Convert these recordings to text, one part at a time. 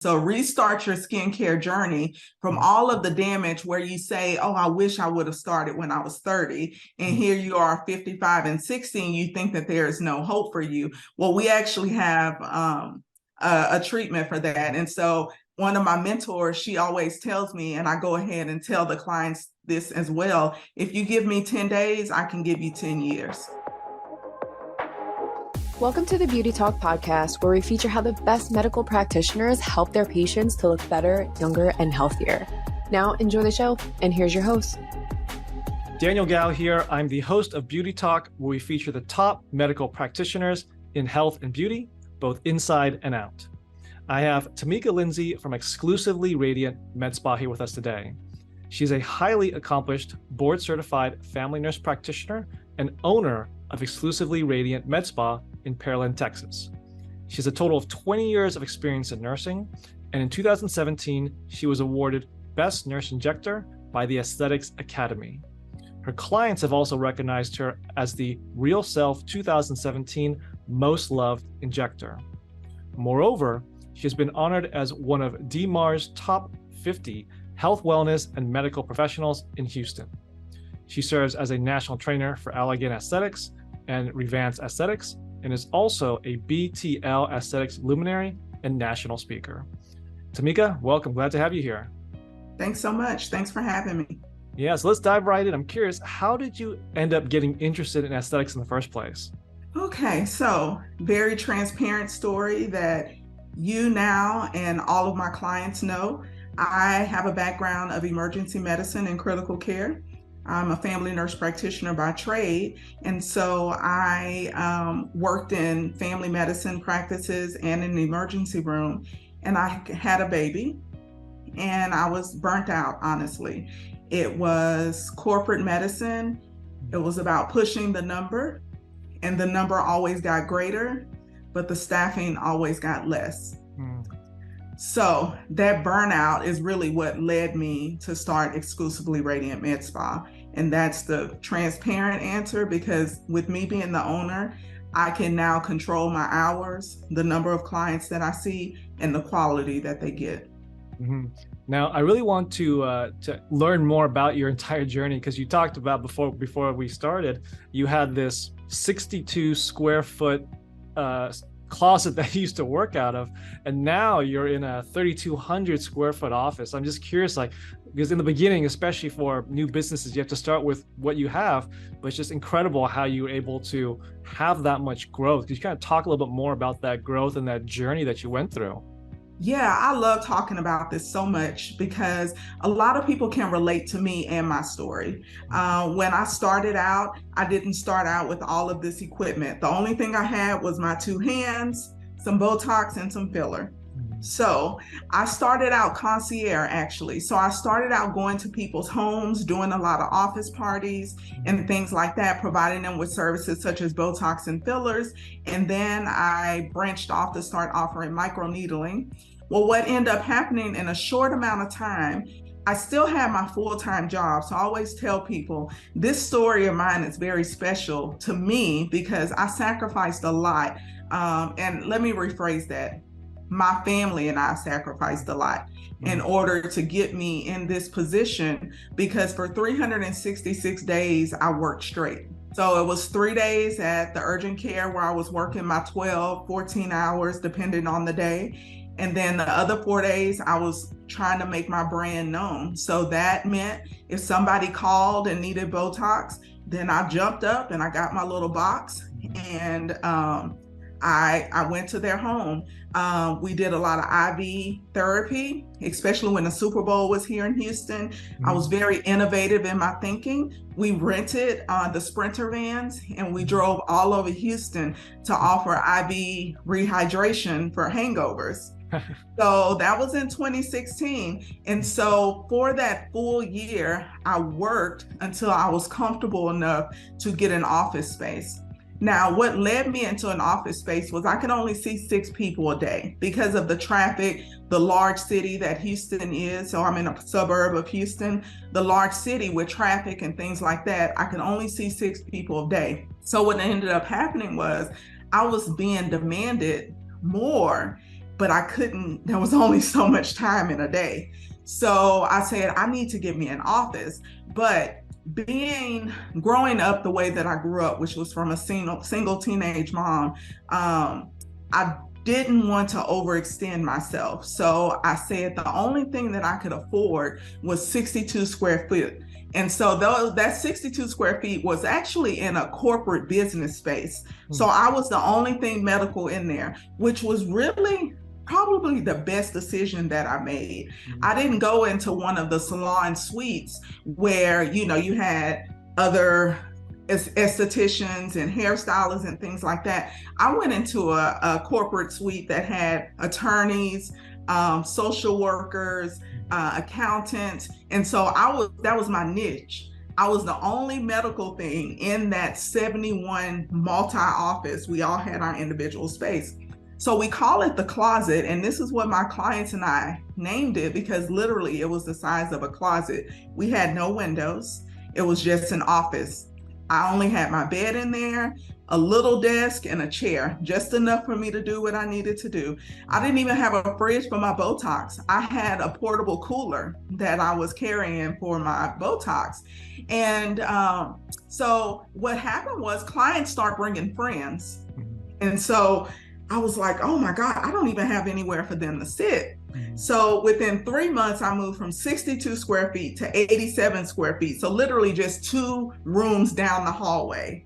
So restart your skincare journey from all of the damage where you say, oh, I wish I would have started when I was 30. And here you are 55 and 60, and you think that there is no hope for you. Well, we actually have a treatment for that. And so one of my mentors, she always tells me, and I go ahead and tell the clients this as well, if you give me 10 days, I can give you 10 years. Welcome to the Beauty Talk podcast, where we feature how the best medical practitioners help their patients to look better, younger, and healthier. Now, enjoy the show, and here's your host. Daniel Gao here. I'm the host of Beauty Talk, where we feature the top medical practitioners in health and beauty, both inside and out. I have Tamika Lindsey from Exclusively Radiant Med Spa here with us today. She's a highly accomplished, board-certified family nurse practitioner and owner of Exclusively Radiant Med Spa in Pearland, Texas. She has a total of 20 years of experience in nursing, and in 2017, she was awarded Best Nurse Injector by the Aesthetics Academy. Her clients have also recognized her as the Real Self 2017 Most Loved Injector. Moreover, she has been honored as one of DMAR's top 50 health, wellness, and medical professionals in Houston. She serves as a national trainer for Allergan Aesthetics and Revance Aesthetics, and is also a BTL Aesthetics luminary and national speaker. Tamika, welcome. Glad to have you here. Thanks so much. Thanks for having me. Yeah, so let's dive right in. I'm curious, how did you end up getting interested in aesthetics in the first place? Okay, so very transparent story that you now and all of my clients know. I have a background of emergency medicine and critical care. I'm a family nurse practitioner by trade, and so I worked in family medicine practices and in the emergency room, and I had a baby, and I was burnt out, honestly. It was corporate medicine. It was about pushing the number, and the number always got greater, but the staffing always got less. So that burnout is really what led me to start Exclusively Radiant Med Spa. And that's the transparent answer, because with me being the owner, I can now control my hours, the number of clients that I see, and the quality that they get. Mm-hmm. Now, I really want to learn more about your entire journey, because you talked about before we started, you had this 62 square foot closet that you used to work out of, and now you're in a 3,200 square foot office. I'm just curious, because in the beginning, especially for new businesses, you have to start with what you have, but it's just incredible how you were able to have that much growth. Could you kind of talk a little bit more about that growth and that journey that you went through? Yeah, I love talking about this so much because a lot of people can relate to me and my story. When I started out, I didn't start out with all of this equipment. The only thing I had was my 2 hands, some Botox, and some filler. So I started out concierge, actually. So I started out going to people's homes, doing a lot of office parties and things like that, providing them with services such as Botox and fillers. And then I branched off to start offering microneedling. Well, what ended up happening in a short amount of time, I still had my full-time job. So I always tell people this story of mine is very special to me because I sacrificed a lot. And let me rephrase that. My family and I sacrificed a lot in order to get me in this position, because for 366 days, I worked straight. So it was 3 days at the urgent care where I was working my 12, 14 hours, depending on the day. And then the other 4 days, I was trying to make my brand known. So that meant if somebody called and needed Botox, then I jumped up and I got my little box and I went to their home. We did a lot of IV therapy, especially when the Super Bowl was here in Houston. I was very innovative in my thinking. We rented the Sprinter vans and we drove all over Houston to offer IV rehydration for hangovers. So that was in 2016. And so for that full year, I worked until I was comfortable enough to get an office space. Now, what led me into an office space was I could only see 6 people a day because of the traffic, the large city that Houston is. So I'm in a suburb of Houston, the large city with traffic and things like that. I could only see 6 people a day. So what ended up happening was I was being demanded more but I couldn't, there was only so much time in a day. So I said, I need to get me an office. But growing up the way that I grew up, which was from a single teenage mom, I didn't want to overextend myself. So I said the only thing that I could afford was 62 square feet. And so that 62 square feet was actually in a corporate business space. So I was the only thing medical in there, which was really probably the best decision that I made. I didn't go into one of the salon suites where, you had other estheticians and hairstylists and things like that. I went into a corporate suite that had attorneys, social workers, accountants. And so that was my niche. I was the only medical thing in that 71 multi-office. We all had our individual space. So we call it the closet. And this is what my clients and I named it, because literally it was the size of a closet. We had no windows. It was just an office. I only had my bed in there, a little desk, and a chair, just enough for me to do what I needed to do. I didn't even have a fridge for my Botox. I had a portable cooler that I was carrying for my Botox. And so what happened was clients start bringing friends. And so I was like, oh my God, I don't even have anywhere for them to sit. So within 3 months, I moved from 62 square feet to 87 square feet. So literally just 2 rooms down the hallway.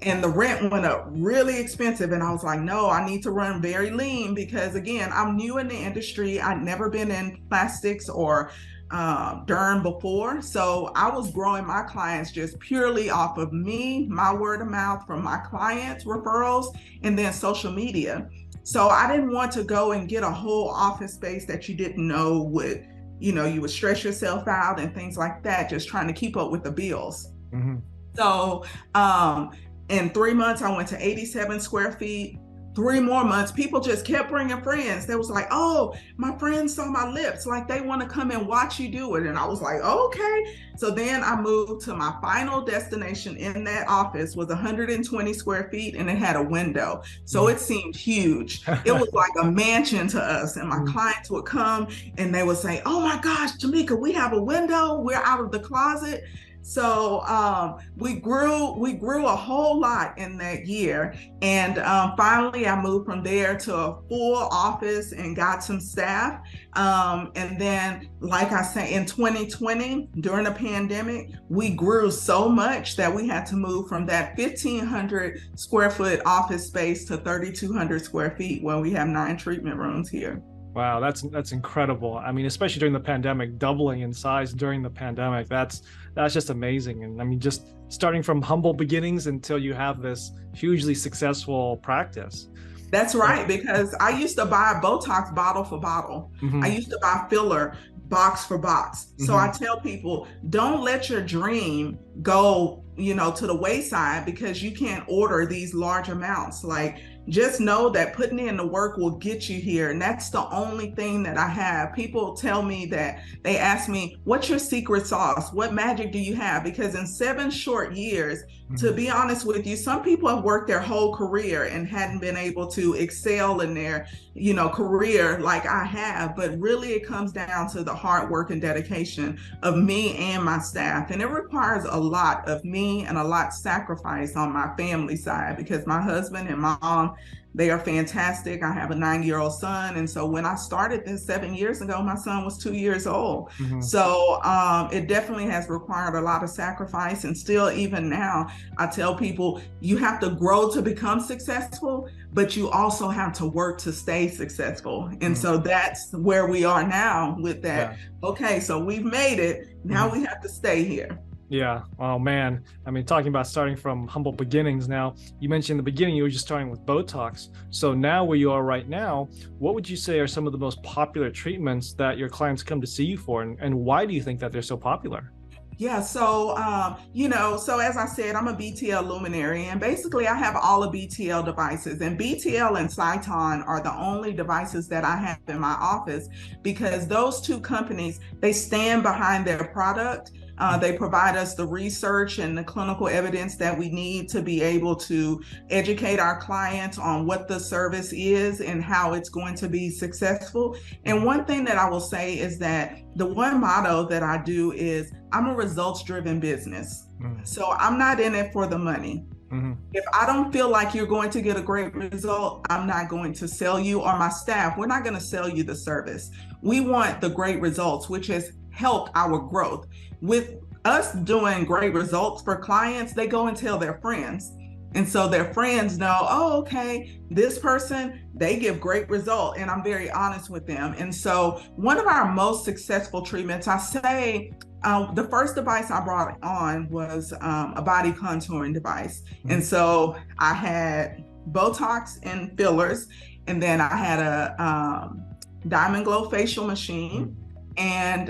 And the rent went up really expensive. And I was like, no, I need to run very lean, because again, I'm new in the industry. I'd never been in plastics or derm before. So I was growing my clients just purely off of me, my word of mouth from my clients, referrals, and then social media. So I didn't want to go and get a whole office space that you didn't know would, you would stress yourself out and things like that, just trying to keep up with the bills. So in 3 months, I went to 87 square feet. 3 more months, people just kept bringing friends. They was like, oh, my friends saw my lips, like they want to come and watch you do it. And I was like, okay. So then I moved to my final destination in that office was 120 square feet, and it had a window. So it seemed huge. It was like a mansion to us. And my clients would come and they would say, oh my gosh, Tamika, we have a window. We're out of the closet. So we grew a whole lot in that year. And finally, I moved from there to a full office and got some staff. And then, like I say, in 2020, during the pandemic, we grew so much that we had to move from that 1,500 square foot office space to 3,200 square feet, where we have 9 treatment rooms here. Wow, that's incredible. I mean, especially during the pandemic, doubling in size during the pandemic, that's just amazing. And I mean, just starting from humble beginnings until you have this hugely successful practice. That's right, because I used to buy Botox bottle for bottle. I used to buy filler box for box. So I tell people, don't let your dream go, to the wayside because you can't order these large amounts. Like, just know that putting in the work will get you here. And that's the only thing that I have. People tell me that, they ask me, what's your secret sauce? What magic do you have? Because in 7 short years, to be honest with you, some people have worked their whole career and hadn't been able to excel in their, career like I have. But really, it comes down to the hard work and dedication of me and my staff. And it requires a lot of me and a lot sacrifice on my family side, because my husband and mom, they are fantastic. I have a 9-year-old son. And so when I started this 7 years ago, my son was 2 years old. So it definitely has required a lot of sacrifice. And still, even now, I tell people, you have to grow to become successful, but you also have to work to stay successful. And so that's where we are now with that. Yeah. Okay, so we've made it. Now we have to stay here. Yeah. Oh man. I mean, talking about starting from humble beginnings now, you mentioned in the beginning you were just starting with Botox. So now where you are right now, what would you say are some of the most popular treatments that your clients come to see you for? And why do you think that they're so popular? Yeah, so, so as I said, I'm a BTL luminary, and basically I have all the BTL devices, and BTL and Cyton are the only devices that I have in my office, because those 2 companies, they stand behind their product. They provide us the research and the clinical evidence that we need to be able to educate our clients on what the service is and how it's going to be successful. And one thing that I will say is that the one motto that I do is I'm a results-driven business. So I'm not in it for the money. If I don't feel like you're going to get a great result, I'm not going to sell you, or my staff, we're not going to sell you the service. We want the great results, which has helped our growth. With us doing great results for clients, they go and tell their friends. And so their friends know, oh, okay, this person, they give great result. And I'm very honest with them. And so one of our most successful treatments, I say, the first device I brought on was a body contouring device. And so I had Botox and fillers, and then I had a Diamond Glow facial machine. And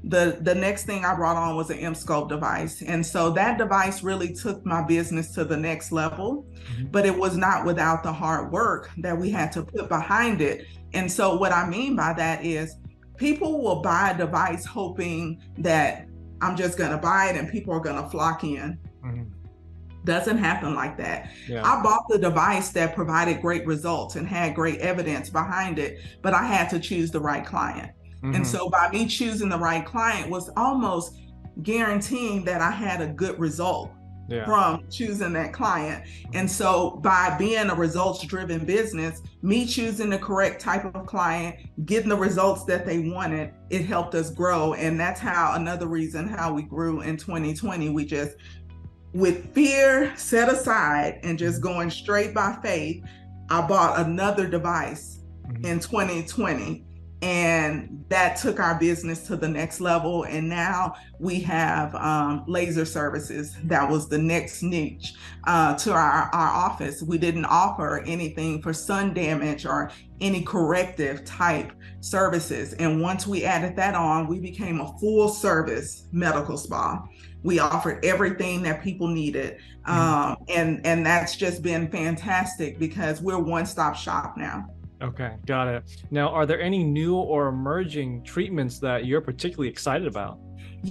the next thing I brought on was an M-Sculpt device. And so that device really took my business to the next level, but it was not without the hard work that we had to put behind it. And so what I mean by that is people will buy a device hoping that I'm just going to buy it and people are going to flock in. Doesn't happen like that. Yeah. I bought the device that provided great results and had great evidence behind it, but I had to choose the right client. And so by me choosing the right client was almost guaranteeing that I had a good result from choosing that client. And so by being a results-driven business, me choosing the correct type of client, getting the results that they wanted, it helped us grow. And that's another reason how we grew in 2020. We just, with fear set aside and just going straight by faith, I bought another device in 2020. And that took our business to the next level. And now we have laser services. That was the next niche to our office. We didn't offer anything for sun damage or any corrective type services. And once we added that on, we became a full service medical spa. We offered everything that people needed. And that's just been fantastic because we're one-stop shop now. Okay, got it. Now, are there any new or emerging treatments that you're particularly excited about?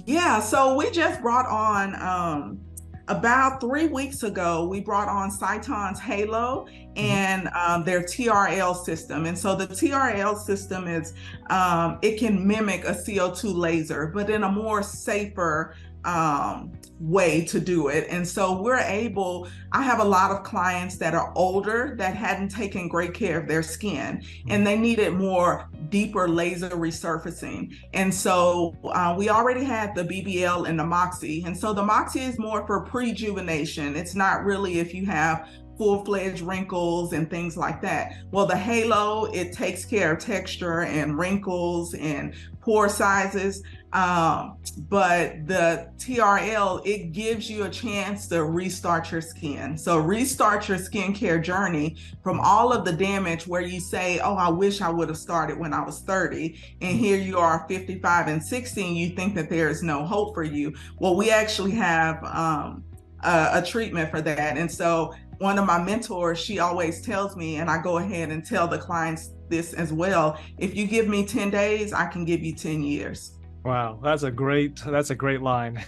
Yeah, so we just brought on, about 3 weeks ago, we brought on Cyton's Halo and their TRL system. And so the TRL system is, it can mimic a CO2 laser, but in a more safer way to do it. And so I have a lot of clients that are older that hadn't taken great care of their skin and they needed more deeper laser resurfacing. And so we already had the BBL and the Moxie. And so the Moxie is more for prejuvenation. It's not really if you have full-fledged wrinkles and things like that. Well, the Halo, it takes care of texture and wrinkles and pore sizes. But the TRL, it gives you a chance to restart your skin. So restart your skincare journey from all of the damage where you say, oh, I wish I would have started when I was 30. And here you are 55 and 60, and you think that there is no hope for you. Well, we actually have a treatment for that. And so one of my mentors, she always tells me, and I go ahead and tell the clients this as well, if you give me 10 days, I can give you 10 years. Wow, that's a great line.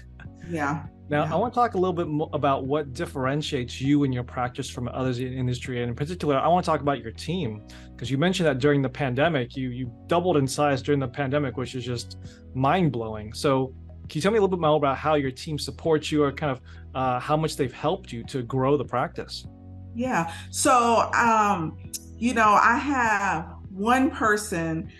Yeah. Now, I want to talk a little bit more about what differentiates you and your practice from others in the industry. And in particular, I want to talk about your team, because you mentioned that during the pandemic, you doubled in size during the pandemic, which is just mind-blowing. So can you tell me a little bit more about how your team supports you, or kind of how much they've helped you to grow the practice? Yeah. So, I have one person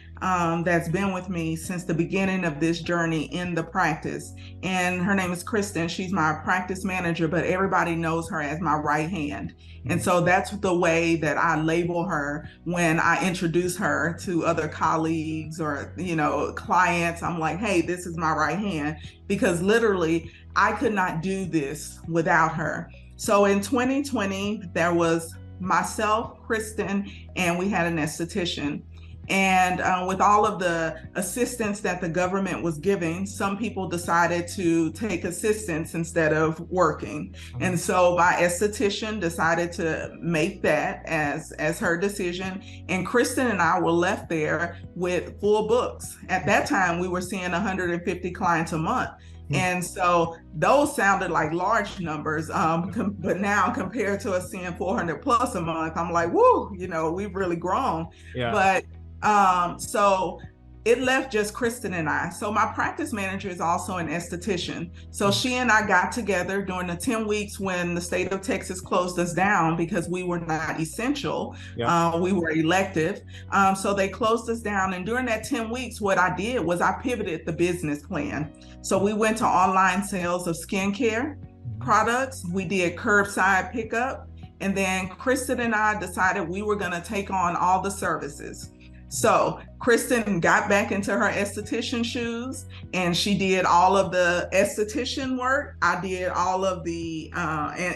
that's been with me since the beginning of this journey in the practice. And her name is Kristen. She's my practice manager, but everybody knows her as my right hand. And so that's the way that I label her when I introduce her to other colleagues or, clients. I'm like, hey, this is my right hand, because literally I could not do this without her. So in 2020, there was myself, Kristen, and we had an esthetician. And with all of the assistance that the government was giving, some people decided to take assistance instead of working. And so my esthetician decided to make that as her decision. And Kristen and I were left there with full books. At that time, we were seeing 150 clients a month. And so those sounded like large numbers. But now compared to us seeing 400 plus a month, I'm like, whoo, we've really grown. Yeah. But so it left just Kristen and I. So my practice manager is also an esthetician. So she and I got together during the 10 weeks when the state of Texas closed us down because we were not essential. Yeah. We were elective. So they closed us down. And during that 10 weeks, what I did was I pivoted the business plan. So we went to online sales of skincare products. We did curbside pickup. And then Kristen and I decided we were going to take on all the services. So Kristen got back into her esthetician shoes and she did all of the esthetician work. I did all of the,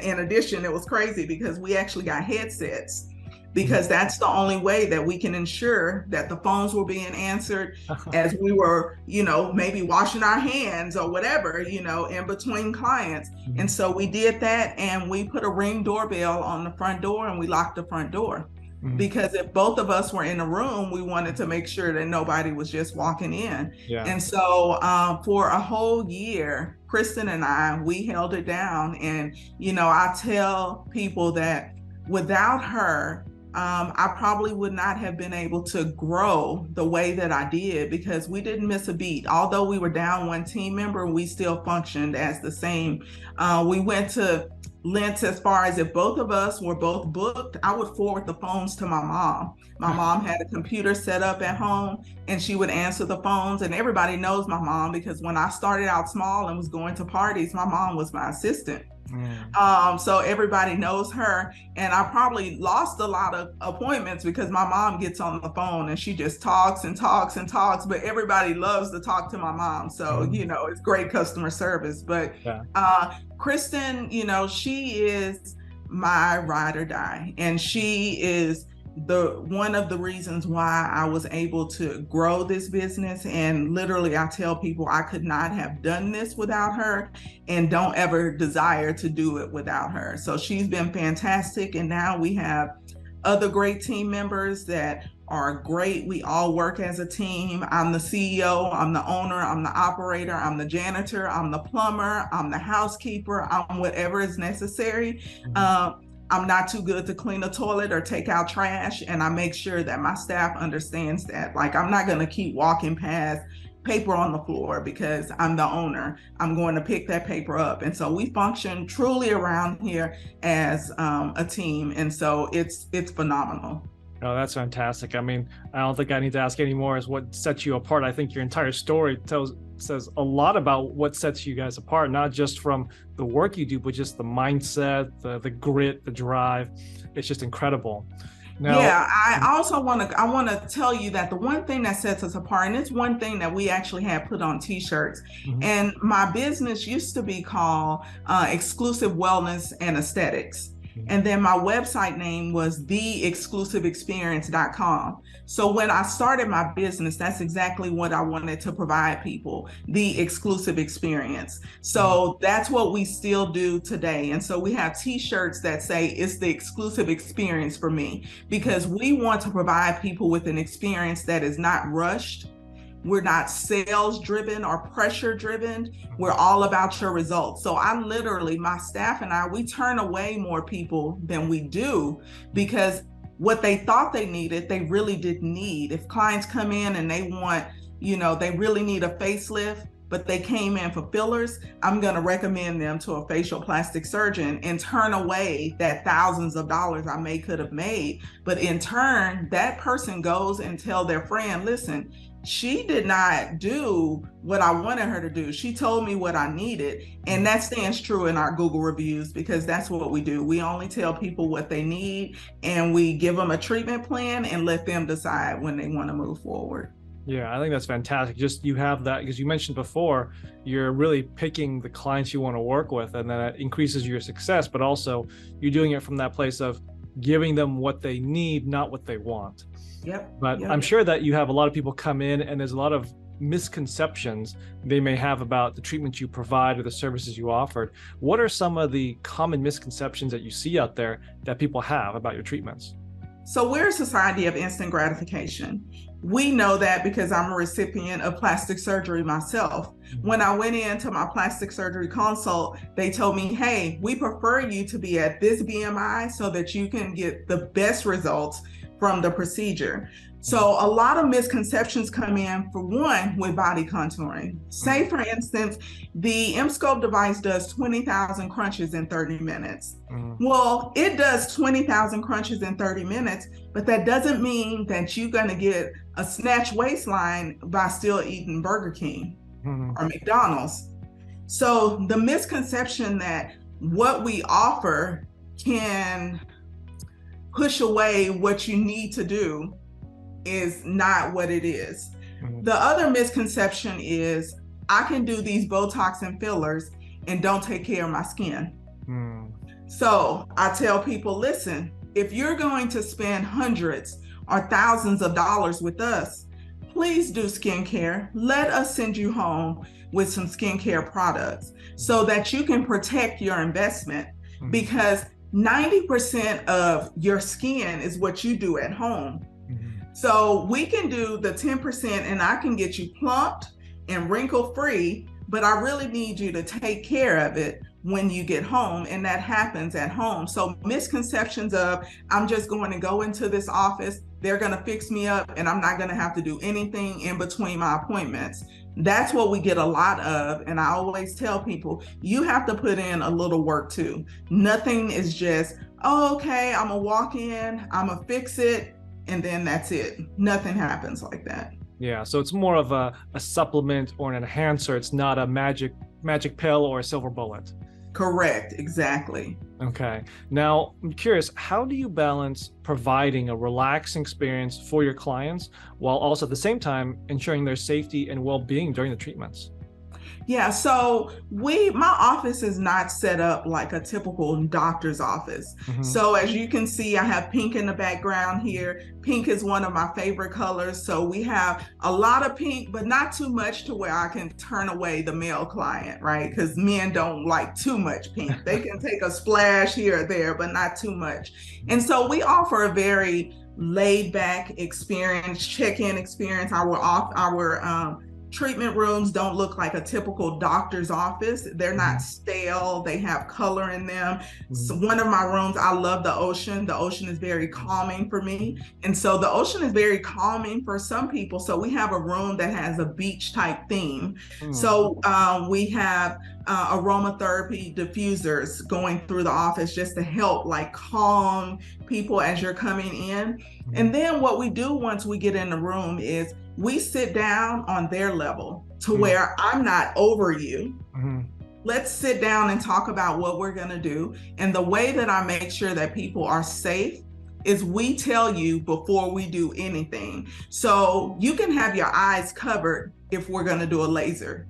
in addition, it was crazy because we actually got headsets because that's the only way that we can ensure that the phones were being answered as we were, maybe washing our hands or whatever, in between clients. And so we did that and we put a Ring doorbell on the front door and we locked the front door. Because if both of us were in a room, we wanted to make sure that nobody was just walking in. Yeah. And so for a whole year, Kristen and I, we held it down. And, I tell people that without her, I probably would not have been able to grow the way that I did because we didn't miss a beat. Although we were down one team member, we still functioned as the same. We went to lengths as far as if both of us were both booked, I would forward the phones to my mom. My mom had a computer set up at home and she would answer the phones. And everybody knows my mom because when I started out small and was going to parties, my mom was my assistant. So everybody knows her. And I probably lost a lot of appointments because my mom gets on the phone and she just talks and talks and talks, but everybody loves to talk to my mom. So, it's great customer service. But Kristen, she is my ride or die. And she is one of the reasons why I was able to grow this business. And literally, I tell people I could not have done this without her and don't ever desire to do it without her. So she's been fantastic. And now we have other great team members that are great. We all work as a team. I'm the CEO, I'm the owner, I'm the operator, I'm the janitor, I'm the plumber, I'm the housekeeper, I'm whatever is necessary. I'm not too good to clean a toilet or take out trash. And I make sure that my staff understands that. Like, I'm not going to keep walking past paper on the floor because I'm the owner. I'm going to pick that paper up. And so we function truly around here as a team. And so it's phenomenal. Oh, that's fantastic. I mean, I don't think I need to ask any more is what sets you apart. I think your entire story says a lot about what sets you guys apart, not just from the work you do, but just the mindset, the grit, the drive. It's just incredible. Now, yeah, I also want to tell you that the one thing that sets us apart, and it's one thing that we actually had put on t-shirts, and my business used to be called Exclusive Wellness and Aesthetics. And then my website name was theexclusiveexperience.com. So when I started my business, that's exactly what I wanted to provide people, the exclusive experience. So that's what we still do today. And so we have t-shirts that say it's the exclusive experience for me, because we want to provide people with an experience that is not rushed. We're not sales driven or pressure driven. We're all about your results. So my staff and I, we turn away more people than we do because what they thought they needed, they really didn't need. If clients come in and they want, they really need a facelift, but they came in for fillers, I'm going to recommend them to a facial plastic surgeon and turn away that thousands of dollars I could have made. But in turn, that person goes and tell their friend, listen, she did not do what I wanted her to do. She told me what I needed. And that stands true in our Google reviews because that's what we do. We only tell people what they need and we give them a treatment plan and let them decide when they want to move forward. Yeah, I think that's fantastic. Just you have that, because you mentioned before, you're really picking the clients you want to work with, and that increases your success, but also you're doing it from that place of giving them what they need, not what they want. But I'm sure that you have a lot of people come in and there's a lot of misconceptions they may have about the treatment you provide or the services you offered. What are some of the common misconceptions that you see out there that people have about your treatments? So we're a society of instant gratification. We know that because I'm a recipient of plastic surgery myself. When I went into my plastic surgery consult, they told me, hey, we prefer you to be at this BMI so that you can get the best results from the procedure. So a lot of misconceptions come in, for one, with body contouring. Say, for instance, the M-Scope device does 20,000 crunches in 30 minutes. Well, it does 20,000 crunches in 30 minutes, but that doesn't mean that you're going to get a snatch waistline by still eating Burger King or McDonald's. So the misconception that what we offer can push away what you need to do is not what it is. The other misconception is I can do these Botox and fillers and don't take care of my skin. So I tell people, listen, if you're going to spend hundreds or thousands of dollars with us, please do skincare. Let us send you home with some skincare products so that you can protect your investment, because 90% of your skin is what you do at home. So we can do the 10% and I can get you plumped and wrinkle free, but I really need you to take care of it when you get home, and that happens at home. So misconceptions of I'm just going to go into this office, they're going to fix me up, and I'm not going to have to do anything in between my appointments. That's what we get a lot of. And I always tell people, you have to put in a little work too. Nothing is just, oh, okay, I'm gonna walk in, I'm gonna fix it, and then that's it. Nothing happens like that. Yeah, so it's more of a supplement or an enhancer. It's not a magic pill or a silver bullet. Correct, exactly. Okay. Now, I'm curious, how do you balance providing a relaxing experience for your clients while also at the same time ensuring their safety and well-being during the treatments? Yeah, so my office is not set up like a typical doctor's office. So as you can see, I have pink in the background here. Pink is one of my favorite colors. So we have a lot of pink, but not too much to where I can turn away the male client, right? Because men don't like too much pink. They can take a splash here or there, but not too much. And so we offer a very laid back experience, check-in experience. Our treatment rooms don't look like a typical doctor's office. They're not stale. They have color in them. So one of my rooms, I love the ocean. The ocean is very calming for me. And so the ocean is very calming for some people. So we have a room that has a beach type theme. So we have aromatherapy diffusers going through the office just to help like calm people as you're coming in. And then what we do once we get in the room is we sit down on their level to where I'm not over you. Let's sit down and talk about what we're going to do. And the way that I make sure that people are safe is we tell you before we do anything. So you can have your eyes covered if we're going to do a laser.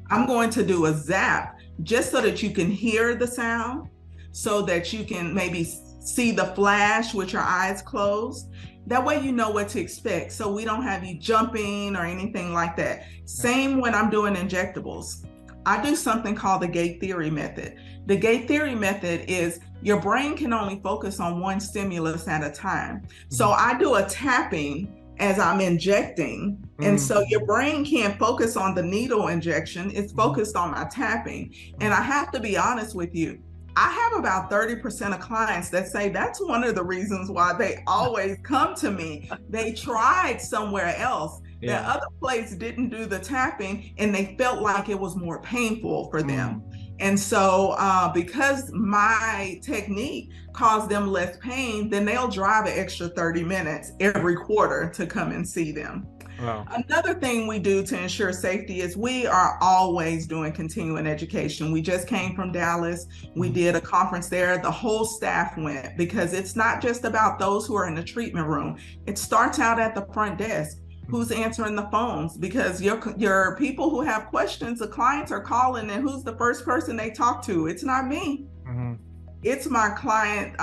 I'm going to do a zap just so that you can hear the sound, so that you can maybe see the flash with your eyes closed. That way you know what to expect. So we don't have you jumping or anything like that. Same when I'm doing injectables. I do something called the gate theory method. The gate theory method is your brain can only focus on one stimulus at a time. So I do a tapping as I'm injecting. And so your brain can't focus on the needle injection. It's focused on my tapping. And I have to be honest with you, I have about 30% of clients that say that's one of the reasons why they always come to me. They tried somewhere else. The other place didn't do the tapping and they felt like it was more painful for them. And so because my technique caused them less pain, then they'll drive an extra 30 minutes every quarter to come and see them. Wow. Another thing we do to ensure safety is we are always doing continuing education. We just came from Dallas. We did a conference there. The whole staff went, because it's not just about those who are in the treatment room. It starts out at the front desk. Who's answering the phones? Because your people who have questions, the clients are calling, and who's the first person they talk to? It's not me. It's my client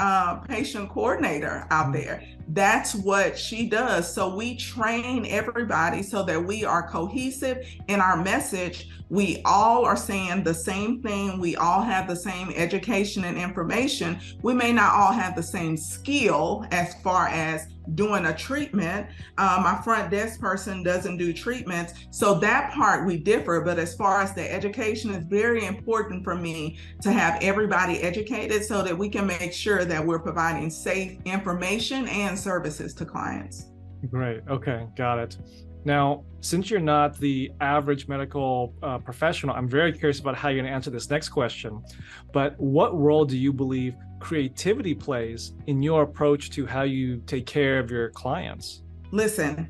patient coordinator out there. That's what she does. So we train everybody so that we are cohesive in our message. We all are saying the same thing. We all have the same education and information. We may not all have the same skill as far as doing a treatment. My front desk person doesn't do treatments. So that part we differ. But as far as the education, is very important for me to have everybody educated so that we can make sure that we're providing safe information and services to clients. Great. Okay. Got it. Now, since you're not the average medical professional, I'm very curious about how you're going to answer this next question. But what role do you believe creativity plays in your approach to how you take care of your clients? Listen,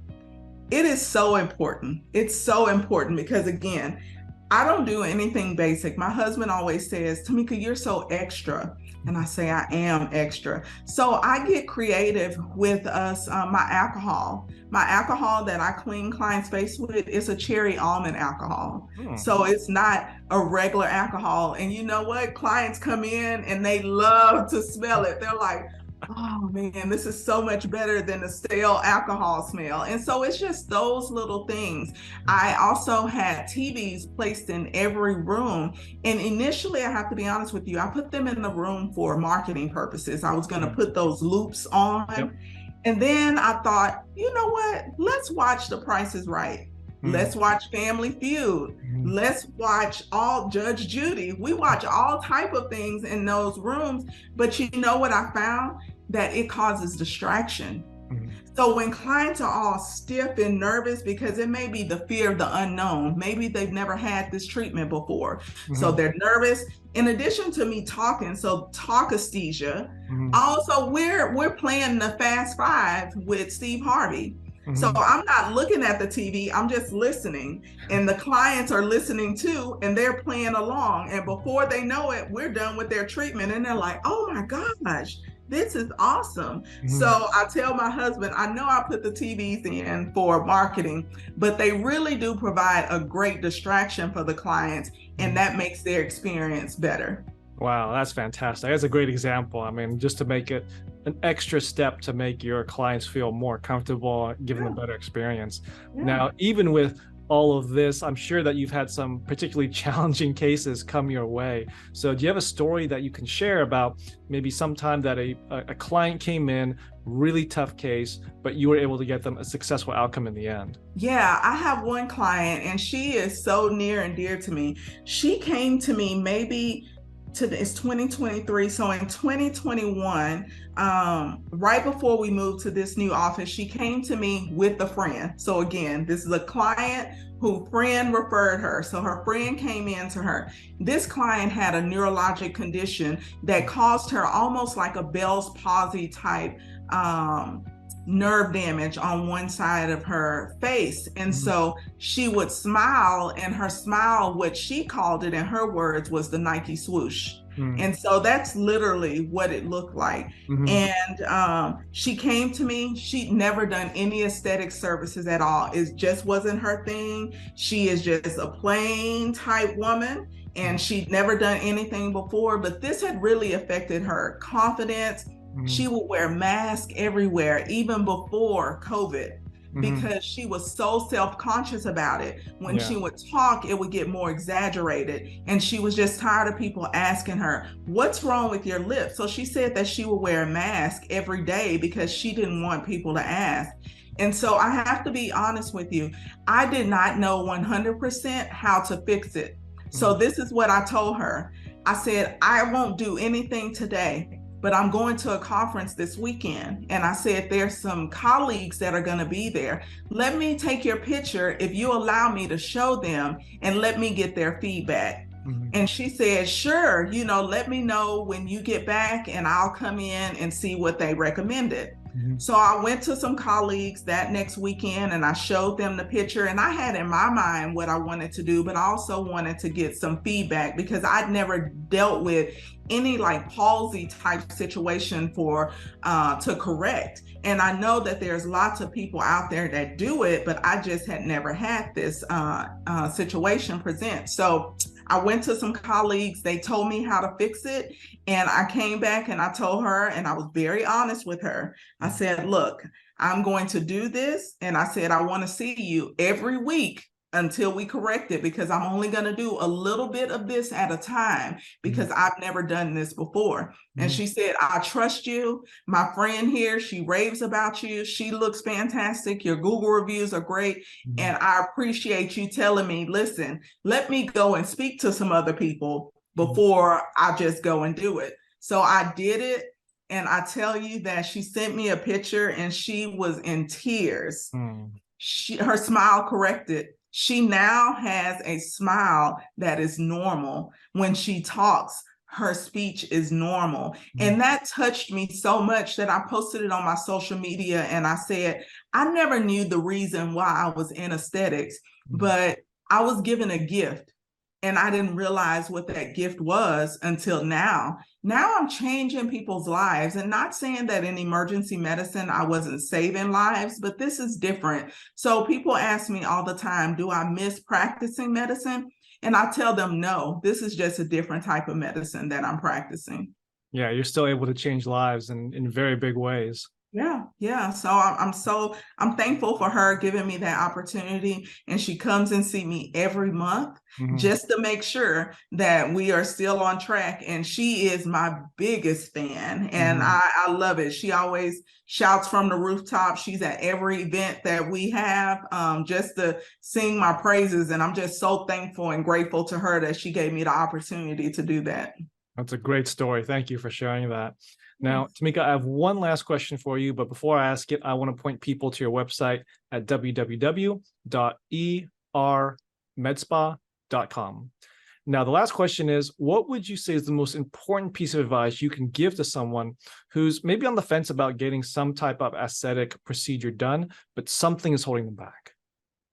it is so important. It's so important because, again, I don't do anything basic. My husband always says, Tamika, you're so extra. And I say, I am extra. So I get creative with us. My alcohol that I clean clients' face with is a cherry almond alcohol. So it's not a regular alcohol. And you know what? Clients come in and they love to smell it. They're like, oh man, this is so much better than the stale alcohol smell. And so it's just those little things. I also had TVs placed in every room. And initially, I have to be honest with you, I put them in the room for marketing purposes. I was going to put those loops on. Yep. And then I thought, you know what? Let's watch The Price is Right. Let's watch Family Feud. Let's watch all Judge Judy. We watch all type of things in those rooms. But you know what I found? That it causes distraction. So when clients are all stiff and nervous, because it may be the fear of the unknown, maybe they've never had this treatment before. So they're nervous. In addition to me talking, so talkesthesia, also we're playing the Fast Five with Steve Harvey. So I'm not looking at the TV, I'm just listening. And the clients are listening too, and they're playing along. And before they know it, we're done with their treatment. And they're like, oh my gosh, this is awesome. So I tell my husband, I know I put the TVs in for marketing, but they really do provide a great distraction for the clients, and that makes their experience better. Wow, that's fantastic. That's a great example. I mean, just to make it an extra step to make your clients feel more comfortable, give them a better experience. Now, even with all of this, I'm sure that you've had some particularly challenging cases come your way. So do you have a story that you can share about maybe sometime that a client came in, really tough case, but you were able to get them a successful outcome in the end? Yeah, I have one client, and she is so near and dear to me. She came to me it's 2023. So in 2021, right before we moved to this new office, she came to me with a friend. So again, this is a client who friend referred her. So her friend came in to her. This client had a neurologic condition that caused her almost like a Bell's palsy type nerve damage on one side of her face. And so she would smile, and her smile, what she called it in her words, was the Nike swoosh. And so that's literally what it looked like. And she came to me. She'd never done any aesthetic services at all. It just wasn't her thing. She is just a plain type woman, and she'd never done anything before, but this had really affected her confidence. She would wear masks everywhere, even before COVID, because she was so self-conscious about it. When she would talk, it would get more exaggerated. And she was just tired of people asking her, what's wrong with your lips? So she said that she would wear a mask every day because she didn't want people to ask. And so I have to be honest with you, I did not know 100% how to fix it. So this is what I told her. I said, I won't do anything today, but I'm going to a conference this weekend. And I said, there's some colleagues that are going to be there. Let me take your picture if you allow me to show them, and let me get their feedback. And she said, sure, let me know when you get back and I'll come in and see what they recommended. So I went to some colleagues that next weekend and I showed them the picture, and I had in my mind what I wanted to do, but I also wanted to get some feedback because I'd never dealt with any like palsy type situation for to correct. And I know that there's lots of people out there that do it, but I just had never had this situation present. So I went to some colleagues, they told me how to fix it. And I came back and I told her, and I was very honest with her. I said, look, I'm going to do this. And I said, I want to see you every week until we correct it, because I'm only going to do a little bit of this at a time, because I've never done this before. And she said, I trust you. My friend here, she raves about you. She looks fantastic. Your Google reviews are great. And I appreciate you telling me, listen, let me go and speak to some other people before I just go and do it. So I did it. And I tell you that she sent me a picture and she was in tears. Her smile corrected. She now has a smile that is normal. When she talks, her speech is normal. And that touched me so much that I posted it on my social media. And I said, I never knew the reason why I was in aesthetics, but I was given a gift. And I didn't realize what that gift was until now. Now I'm changing people's lives, and not saying that in emergency medicine I wasn't saving lives, but this is different. So people ask me all the time, do I miss practicing medicine? And I tell them, no, this is just a different type of medicine that I'm practicing. Yeah, you're still able to change lives in very big ways. Yeah. So I'm thankful for her giving me that opportunity, and she comes and see me every month just to make sure that we are still on track. And she is my biggest fan, and I love it. She always shouts from the rooftop. She's at every event that we have, just to sing my praises. And I'm just so thankful and grateful to her that she gave me the opportunity to do that. That's a great story. Thank you for sharing that. Now, Tamika, I have one last question for you, but before I ask it, I want to point people to your website at www.ermedspa.com. Now, the last question is, what would you say is the most important piece of advice you can give to someone who's maybe on the fence about getting some type of aesthetic procedure done, but something is holding them back?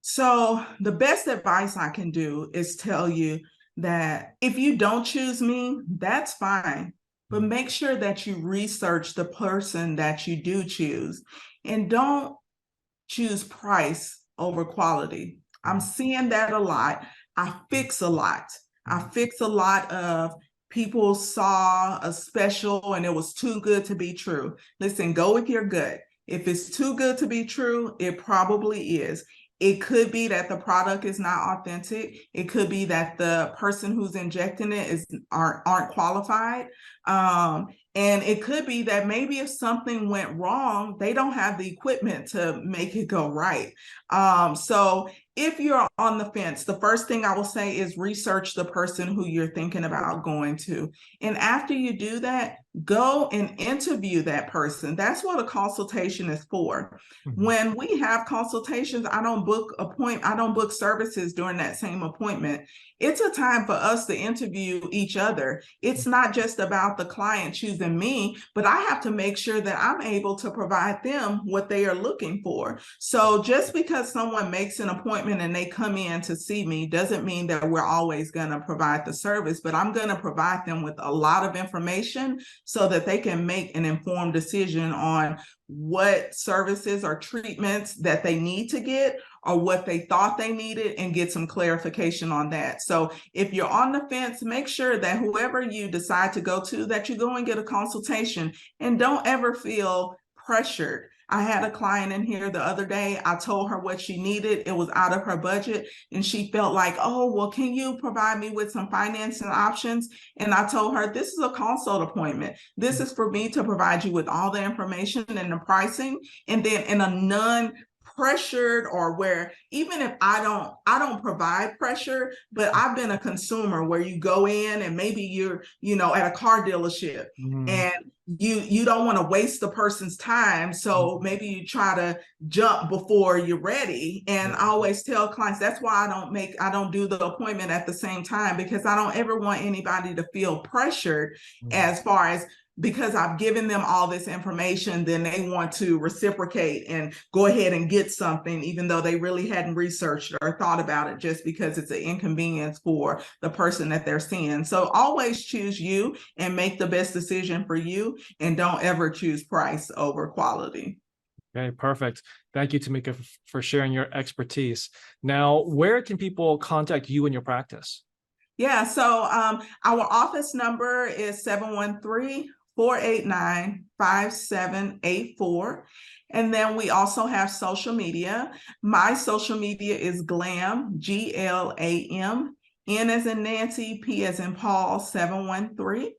So the best advice I can do is tell you that if you don't choose me, that's fine. But make sure that you research the person that you do choose, and don't choose price over quality. I'm seeing that a lot. I fix a lot of people saw a special and it was too good to be true. Listen, go with your gut. If it's too good to be true, it probably is. It could be that the product is not authentic. It could be that the person who's injecting it aren't qualified. And it could be that maybe if something went wrong, they don't have the equipment to make it go right. So if you're on the fence, the first thing I will say is research the person who you're thinking about going to. And after you do that, go and interview that person. That's what a consultation is for. When we have consultations, I don't book services during that same appointment. It's a time for us to interview each other. It's not just about the client choosing me, but I have to make sure that I'm able to provide them what they are looking for. So just because someone makes an appointment and they come in to see me doesn't mean that we're always going to provide the service, but I'm going to provide them with a lot of information so that they can make an informed decision on what services or treatments that they need to get, or what they thought they needed, and get some clarification on that. So if you're on the fence, make sure that whoever you decide to go to, that you go and get a consultation, and don't ever feel pressured. I had a client in here the other day. I told her what she needed. It was out of her budget. And she felt like, oh, well, can you provide me with some financing options? And I told her, this is a consult appointment. This is for me to provide you with all the information and the pricing. And then in a non-pressured, or where even if I don't provide pressure, but I've been a consumer where you go in and maybe you're, at a car dealership and you don't want to waste the person's time. So maybe you try to jump before you're ready. And I always tell clients, that's why I don't do the appointment at the same time, because I don't ever want anybody to feel pressured as far as because I've given them all this information, then they want to reciprocate and go ahead and get something, even though they really hadn't researched or thought about it, just because it's an inconvenience for the person that they're seeing. So always choose you and make the best decision for you, and don't ever choose price over quality. Okay, perfect. Thank you, Tamika, for sharing your expertise. Now, where can people contact you in your practice? Yeah, so our office number is 713-489-5784. And then we also have social media. My social media is GLAM, GLAM, N as in Nancy, P as in Paul, 713.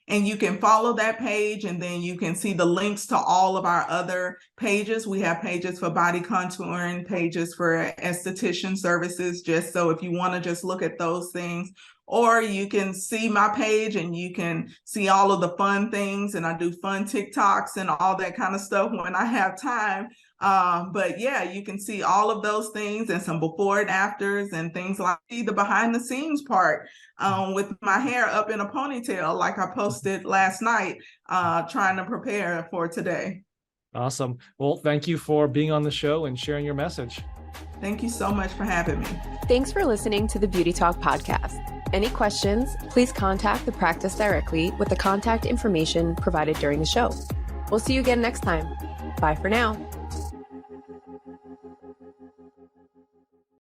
And you can follow that page, and then you can see the links to all of our other pages. We have pages for body contouring, pages for esthetician services, just so if you want to just look at those things. Or you can see my page and you can see all of the fun things, and I do fun TikToks and all that kind of stuff when I have time. But yeah, you can see all of those things and some before and afters and things like the behind the scenes part with my hair up in a ponytail, like I posted last night, trying to prepare for today. Awesome. Well, thank you for being on the show and sharing your message. Thank you so much for having me. Thanks for listening to the Beauty Talk podcast. Any questions, please contact the practice directly with the contact information provided during the show. We'll see you again next time. Bye for now.